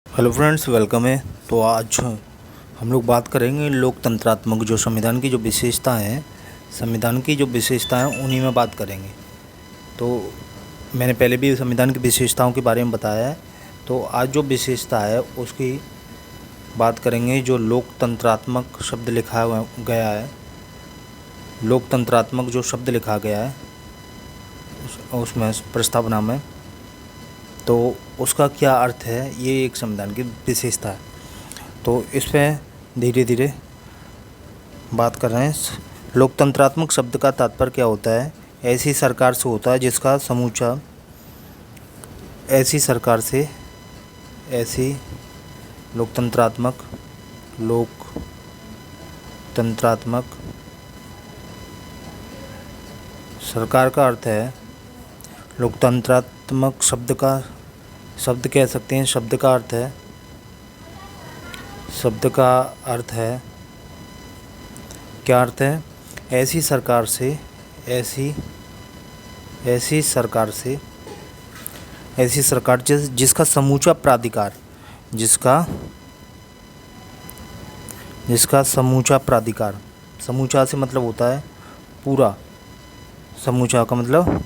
Hello friends, welcome है। तो आज हम लोग बात करेंगे लोकतंत्रात्मक जो संविधान की जो विशेषता है, संविधान की जो विशेषता है उन्हीं में बात करेंगे। तो मैंने पहले भी संविधान की विशेषताओं के बारे में बताया है। तो आज जो विशेषता है उसकी बात करेंगे। जो लोकतंत्रात्मक शब्द लिखा गया है, लोकतंत्रात्मक जो शब्द लिखा गया है उसमें प्रस्तावना में, तो उसका क्या अर्थ है, ये एक संविधान की विशेषता है। तो इस पर धीरे धीरे बात कर रहे हैं। लोकतंत्रात्मक शब्द का तात्पर्य क्या होता है? ऐसी सरकार से होता है जिसका समूचा ऐसी सरकार से ऐसी लोकतंत्रात्मक लोकतंत्रात्मक सरकार का अर्थ है, लोकतंत्रात्मक शब्द कह सकते हैं। शब्द का अर्थ है क्या अर्थ है? ऐसी सरकार से ऐसी सरकार जिसका समूचा प्राधिकार जिसका समूचा प्राधिकार, समूचा से मतलब होता है पूरा, समूचा का मतलब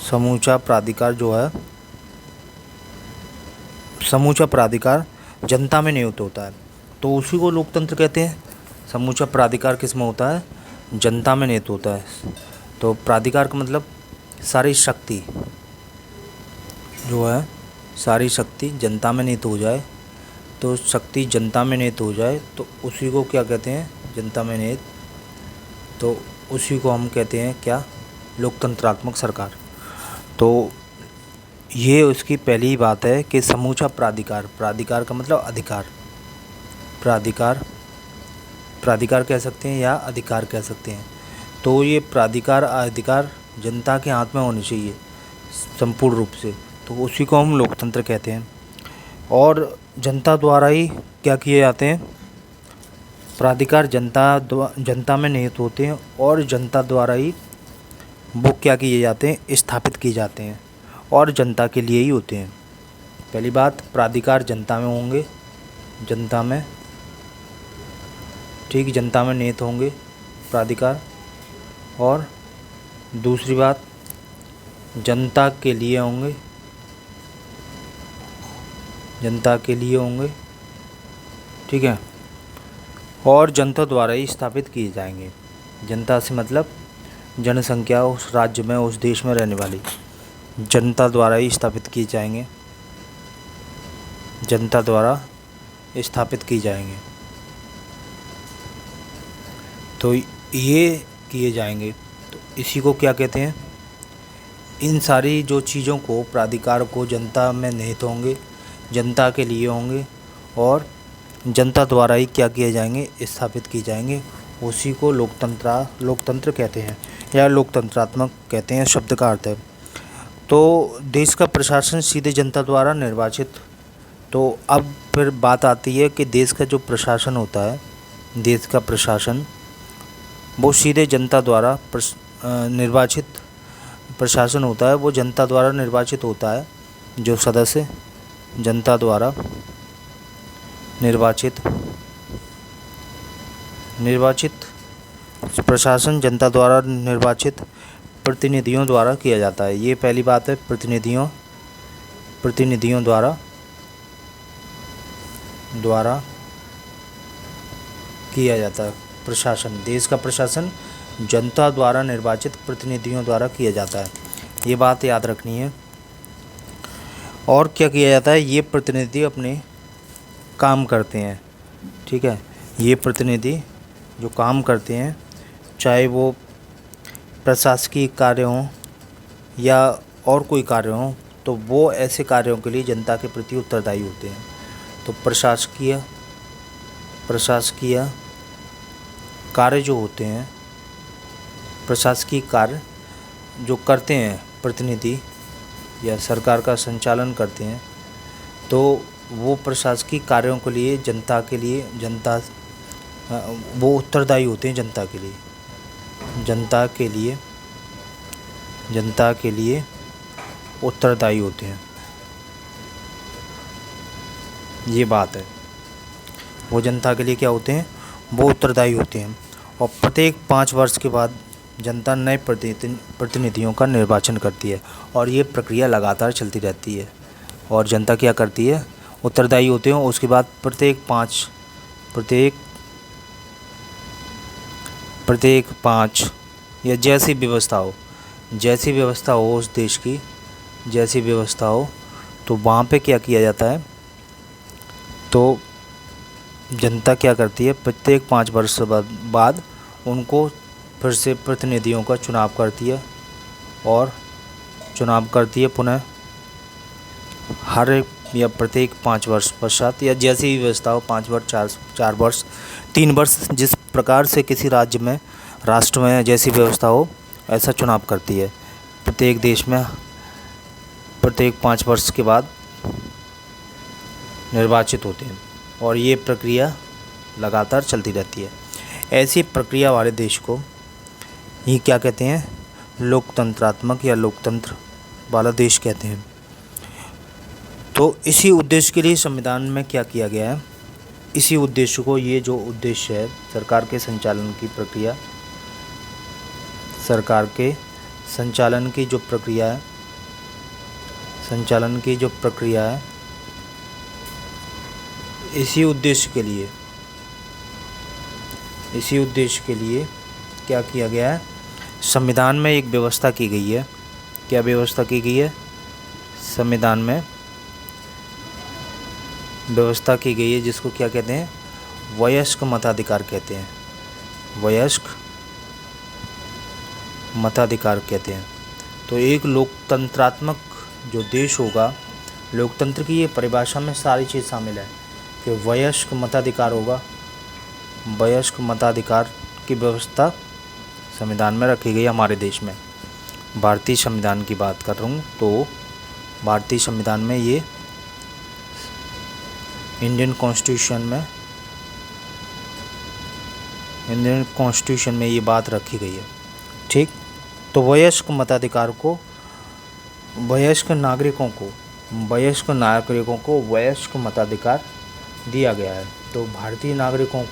समूचा प्राधिकार जो है, समूचा प्राधिकार जनता में नियुक्त होता है, तो उसी को लोकतंत्र कहते हैं। समूचा प्राधिकार किस में होता है? जनता में नियुक्त होता है। तो प्राधिकार का मतलब सारी शक्ति जो है, सारी शक्ति जनता में नियुक्त हो जाए, तो शक्ति जनता में नियुक्त हो जाए तो उसी को क्या कहते हैं? जनता में नियुक्त। तो उसी को हम कहते हैं क्या? लोकतंत्रात्मक सरकार। तो ये उसकी पहली बात है कि समूचा प्राधिकार का मतलब अधिकार, प्राधिकार कह सकते हैं या अधिकार कह सकते हैं। तो ये प्राधिकार अधिकार जनता के हाथ में होनी चाहिए संपूर्ण रूप से, तो उसी को हम लोकतंत्र कहते हैं। और जनता द्वारा ही क्या किए जाते हैं? प्राधिकार जनता में निहित होते हैं और जनता द्वारा ही वो क्या किए जाते हैं? स्थापित किए जाते हैं और जनता के लिए ही होते हैं। पहली बात, प्राधिकार जनता में होंगे, जनता में निहित होंगे प्राधिकार। और दूसरी बात, जनता के लिए होंगे, ठीक है। और जनता द्वारा ही स्थापित किए जाएंगे। जनता से मतलब जनसंख्या, उस राज्य में, उस देश में रहने वाली जनता द्वारा ही स्थापित किए जाएंगे, जनता द्वारा स्थापित की जाएंगे। तो ये किए जाएंगे, तो इसी को क्या कहते हैं? इन सारी जो चीज़ों को, प्राधिकार को जनता में निहित होंगे, जनता के लिए होंगे और जनता द्वारा ही क्या किए जाएंगे? स्थापित किए जाएंगे। उसी को लोकतंत्र कहते हैं या लोकतंत्रात्मक कहते हैं, शब्द का अर्थ है। तो देश का प्रशासन सीधे जनता द्वारा निर्वाचित। तो अब फिर बात आती है कि देश का जो प्रशासन होता है, देश का प्रशासन वो सीधे जनता द्वारा निर्वाचित प्रशासन होता है। वो जनता द्वारा निर्वाचित होता है। जो सदस्य जनता द्वारा निर्वाचित प्रशासन जनता द्वारा निर्वाचित प्रतिनिधियों द्वारा किया जाता है। ये पहली बात है, प्रतिनिधियों द्वारा किया जाता है प्रशासन। देश का प्रशासन जनता द्वारा निर्वाचित प्रतिनिधियों द्वारा किया जाता है, ये बात याद रखनी है। और क्या किया जाता है? ये प्रतिनिधि अपने काम करते हैं, ठीक है। ये प्रतिनिधि जो काम करते हैं, चाहे वो प्रशासकीय कार्य हों या और कोई कार्य हों, तो वो ऐसे कार्यों के लिए जनता के प्रति उत्तरदायी होते हैं। तो प्रशासकीय कार्य जो होते हैं, प्रशासकीय कार्य जो करते हैं प्रतिनिधि या सरकार का संचालन करते हैं, तो वो प्रशासकीय कार्यों के लिए वो उत्तरदायी होते हैं जनता के लिए उत्तरदायी होते हैं। ये बात है। वो जनता के लिए क्या होते हैं, वो उत्तरदायी होते हैं। और प्रत्येक 5 वर्ष के बाद जनता नए प्रतिनिधियों का निर्वाचन करती है और ये प्रक्रिया लगातार चलती रहती है। और जनता क्या करती है, उत्तरदायी होते हैं। उसके बाद प्रत्येक 5 या जैसी व्यवस्था हो उस देश की, जैसी व्यवस्था हो, तो वहाँ पे क्या किया जाता है, तो जनता क्या करती है, प्रत्येक 5 वर्ष बाद उनको फिर से प्रतिनिधियों का चुनाव करती है और चुनाव करती है पुनः हर या प्रत्येक 5 वर्ष पश्चात, या जैसी भी व्यवस्था हो, 5 वर्ष, 4 वर्ष, 3 वर्ष, जिस प्रकार से किसी राज्य में, राष्ट्र में जैसी व्यवस्था हो ऐसा चुनाव करती है। प्रत्येक देश में प्रत्येक 5 वर्ष के बाद निर्वाचित होते हैं और ये प्रक्रिया लगातार चलती रहती है। ऐसी प्रक्रिया वाले देश को ये क्या कहते हैं, लोकतंत्रात्मक या लोकतंत्र वाला देश कहते हैं। तो इसी उद्देश्य के लिए संविधान में क्या किया गया है, इसी उद्देश्य को, ये जो उद्देश्य है सरकार के संचालन की प्रक्रिया, सरकार के संचालन की जो प्रक्रिया है, इसी उद्देश्य के लिए क्या किया गया है, संविधान में एक व्यवस्था की गई है। क्या व्यवस्था की गई है, संविधान में व्यवस्था की गई है जिसको क्या कहते हैं, वयस्क मताधिकार कहते हैं। वयस्क मताधिकार कहते हैं। तो एक लोकतंत्रात्मक जो देश होगा, लोकतंत्र की ये परिभाषा में सारी चीज़ शामिल है कि वयस्क मताधिकार होगा। वयस्क मताधिकार की व्यवस्था संविधान में रखी गई हमारे देश में। भारतीय संविधान की बात कर रहा हूँ, तो भारतीय संविधान में ये इंडियन कॉन्स्टिट्यूशन में ये बात रखी गई है। ठीक। तो वयस्क मताधिकार को वयस्क नागरिकों को वयस्क मताधिकार दिया गया है। तो भारतीय नागरिकों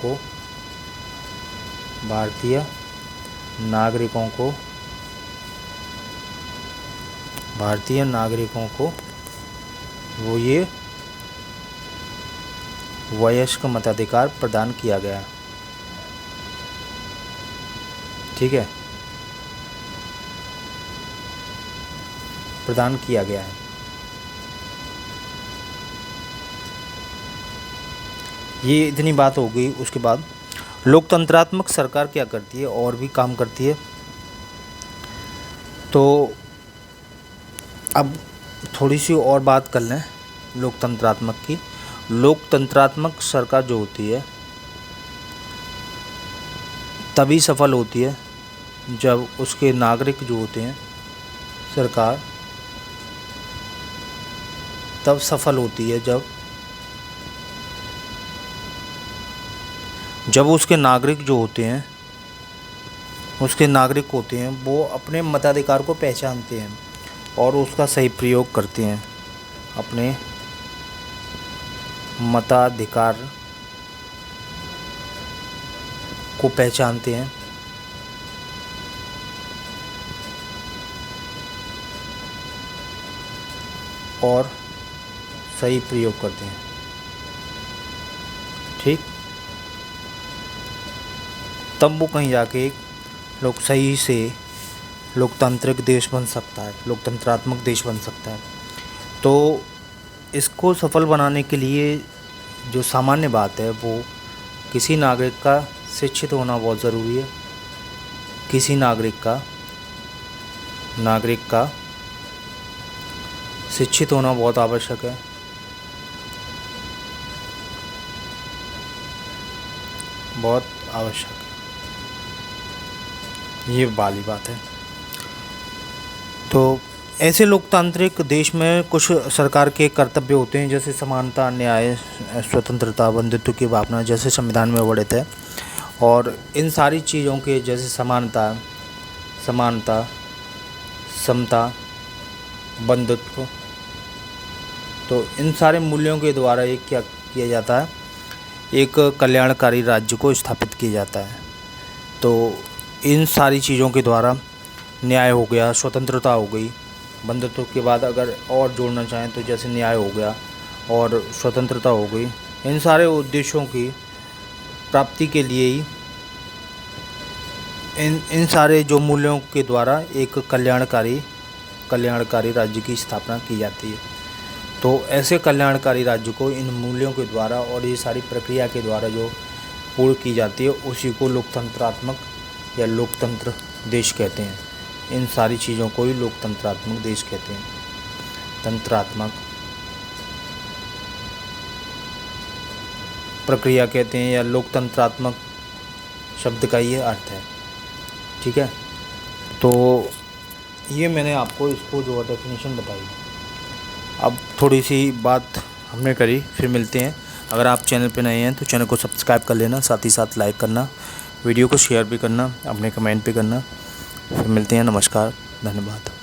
को वो ये वयस्क मताधिकार प्रदान किया गया। ठीक है, प्रदान किया गया है। ये इतनी बात हो गई। उसके बाद लोकतंत्रात्मक सरकार क्या करती है, और भी काम करती है। तो अब थोड़ी सी और बात कर लें लोकतंत्रात्मक की। लोकतंत्रात्मक सरकार जो होती है तभी सफल होती है जब उसके नागरिक जो होते हैं, सरकार तब सफल होती है जब उसके नागरिक जो होते हैं, वो अपने मताधिकार को पहचानते हैं और उसका सही प्रयोग करते हैं। अपने मताधिकार को पहचानते हैं और सही प्रयोग करते हैं। ठीक। तब वो कहीं जाके लोग सही से लोकतांत्रिक देश बन सकता है, लोकतंत्रात्मक देश बन सकता है। तो इसको सफल बनाने के लिए जो सामान्य बात है, वो किसी नागरिक का शिक्षित होना बहुत ज़रूरी है। किसी नागरिक का शिक्षित होना बहुत आवश्यक है। बहुत आवश्यक है, ये वाली बात है। तो ऐसे लोकतांत्रिक देश में कुछ सरकार के कर्तव्य होते हैं, जैसे समानता, न्याय, स्वतंत्रता, बंधुत्व की भावना, जैसे संविधान में वर्णित है। और इन सारी चीज़ों के जैसे समानता, समता, बंधुत्व, तो इन सारे मूल्यों के द्वारा ये क्या किया जाता है, एक कल्याणकारी राज्य को स्थापित किया जाता है। तो इन सारी चीज़ों के द्वारा न्याय हो गया, स्वतंत्रता हो गई। बंधुत्व के बाद अगर और जोड़ना चाहें तो जैसे न्याय हो गया और स्वतंत्रता हो गई, इन सारे उद्देश्यों की प्राप्ति के लिए ही इन सारे जो मूल्यों के द्वारा एक कल्याणकारी राज्य की स्थापना की जाती है। तो ऐसे कल्याणकारी राज्य को इन मूल्यों के द्वारा और ये सारी प्रक्रिया के द्वारा जो पूर्ण की जाती है, उसी को लोकतंत्रात्मक या लोकतंत्र देश कहते हैं। इन सारी चीज़ों को ही लोकतंत्रात्मक देश कहते हैं। तंत्रात्मक प्रक्रिया कहते हैं या लोकतंत्रात्मक शब्द का ये अर्थ है। ठीक है, तो ये मैंने आपको इसको जो डेफिनेशन बताई। अब थोड़ी सी बात हमने करी, फिर मिलते हैं। अगर आप चैनल पे नए हैं तो चैनल को सब्सक्राइब कर लेना, साथ ही साथ लाइक करना, वीडियो को शेयर भी करना, अपने कमेंट भी करना। फिर मिलते हैं। नमस्कार, धन्यवाद।